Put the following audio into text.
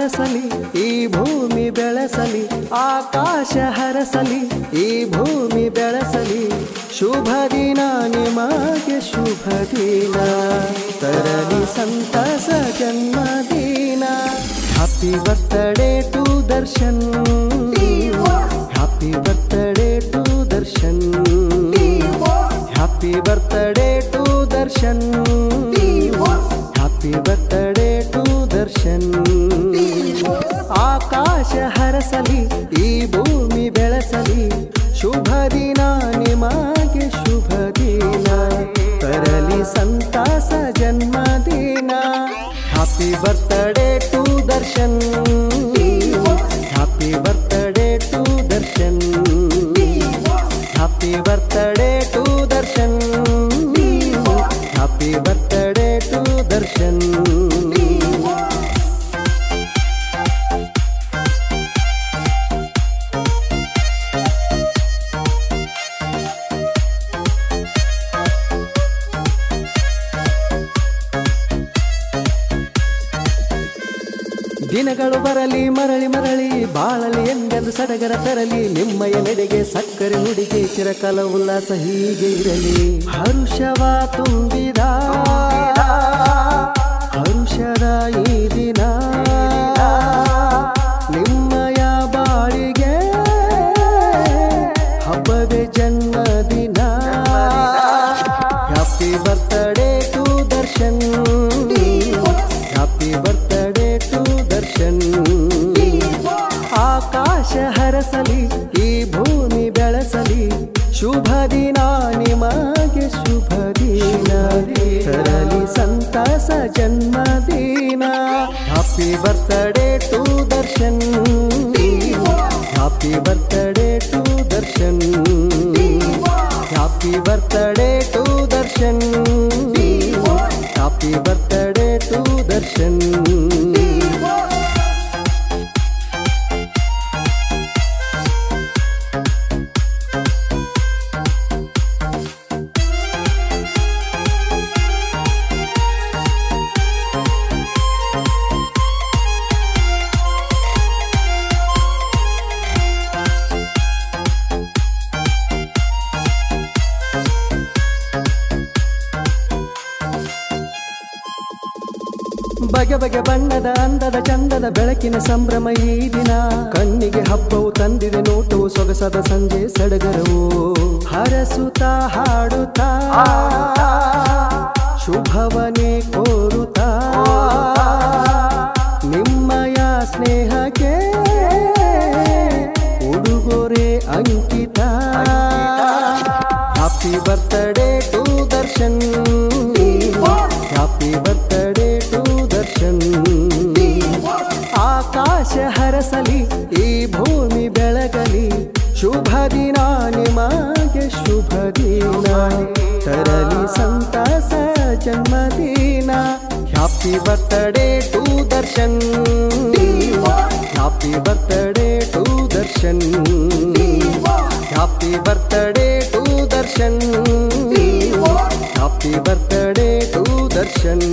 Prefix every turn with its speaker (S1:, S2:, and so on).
S1: ಹರಸಲಿ ಈ ಭೂಮಿ ಬೆಳೆಸಲಿ ಆಕಾಶ ಹರಸಲಿ ಈ ಭೂಮಿ ಬೆಳೆಸಲಿ ಶುಭ ದಿನ ನಿಮಗೆ ಶುಭ ದಿನ ತರಲಿ ಸಂತಸ ಜನ್ಮದಿನ happy birthday to Darshan happy birthday to Darshan happy birthday to Darshan happy birthday to Darshan ಆಕಾಶ ಹರಸಲಿ ಈ ಭೂಮಿ ಬೆಳೆಸಲಿ ಶುಭ ದಿನ ನಿಮಗೆ ಶುಭ ದಿನ ತರಲಿ ಸಂತಸ ಜನ್ಮದಿನ happy birthday to Darshan happy birthday to Darshan happy birthday to Darshan happy birthday to Darshan ದಿನಗಳು ಬರಲಿ ಮರಳಿ ಮರಳಿ ಬಾಳಲಿ ಎಂದೆಂದು ಸಡಗರ ತರಲಿ ನಿಮ್ಮಯ ನೆಡೆಗೆ ಸಕ್ಕರೆ ಹುಡಿಗೆ ಚಿರಕಾಲ ಉಲ್ಲಾಸ ಹೀಗೆ ಇರಲಿ ಹರುಷವ ತುಂಬಿದ ಹರುಷದ ಈ ದಿನ ನಿಮ್ಮಯ ಬಾಳಿಗೆ ಹಬ್ಬವೇ ಜನ್ಮದಿನ happy birthday to Darshan happy birthday to Darshan ಆಕಾಶ ಹರಸಲಿ ಈ ಭೂಮಿ ಬೆಳೆಸಲಿ ಶುಭ ದಿನ ನಿಮಗೆ ಶುಭ ದಿನ ತರಲಿ ಸಂತಸ ಜನ್ಮದಿನ happy birthday to Darshan happy birthday to Darshan happy birthday to Darshan happy birthday to Darshan ಬಗೆ ಬಗೆ ಬಣ್ಣದ ಅಂದದ ಚಂದದ ಬೆಳಕಿನ ಸಂಭ್ರಮ ಈ ದಿನ ಕಣ್ಣಿಗೆ ಹಬ್ಬವು ತಂದಿದೆ ನೋಟವು ಸೊಗಸದ ಸಂಜೆ ಸಡಗರವು ಹರಸುತ್ತಾ ಹಾಡುತ್ತಾ ಶುಭವನೇ ಕೋರುತ್ತಾ ನಿಮ್ಮಯ ಸ್ನೇಹಕ್ಕೆ ಉಡುಗೊರೆ ಅಂಕಿತ happy birthday to Darshan happy birthday to Darshan ಆಕಾಶ ಹರಸಲಿ ಈ ಭೂಮಿ ಬೆಳಗಲಿ ಶುಭ ದಿನ ನಿಮಗೆ ಶುಭ ದಿನ ತರಲಿ ಸಂತಸ ಜನ್ಮದಿನ happy birthday to Darshan happy birthday to Darshan happy birthday to Darshan happy birthday to Darshan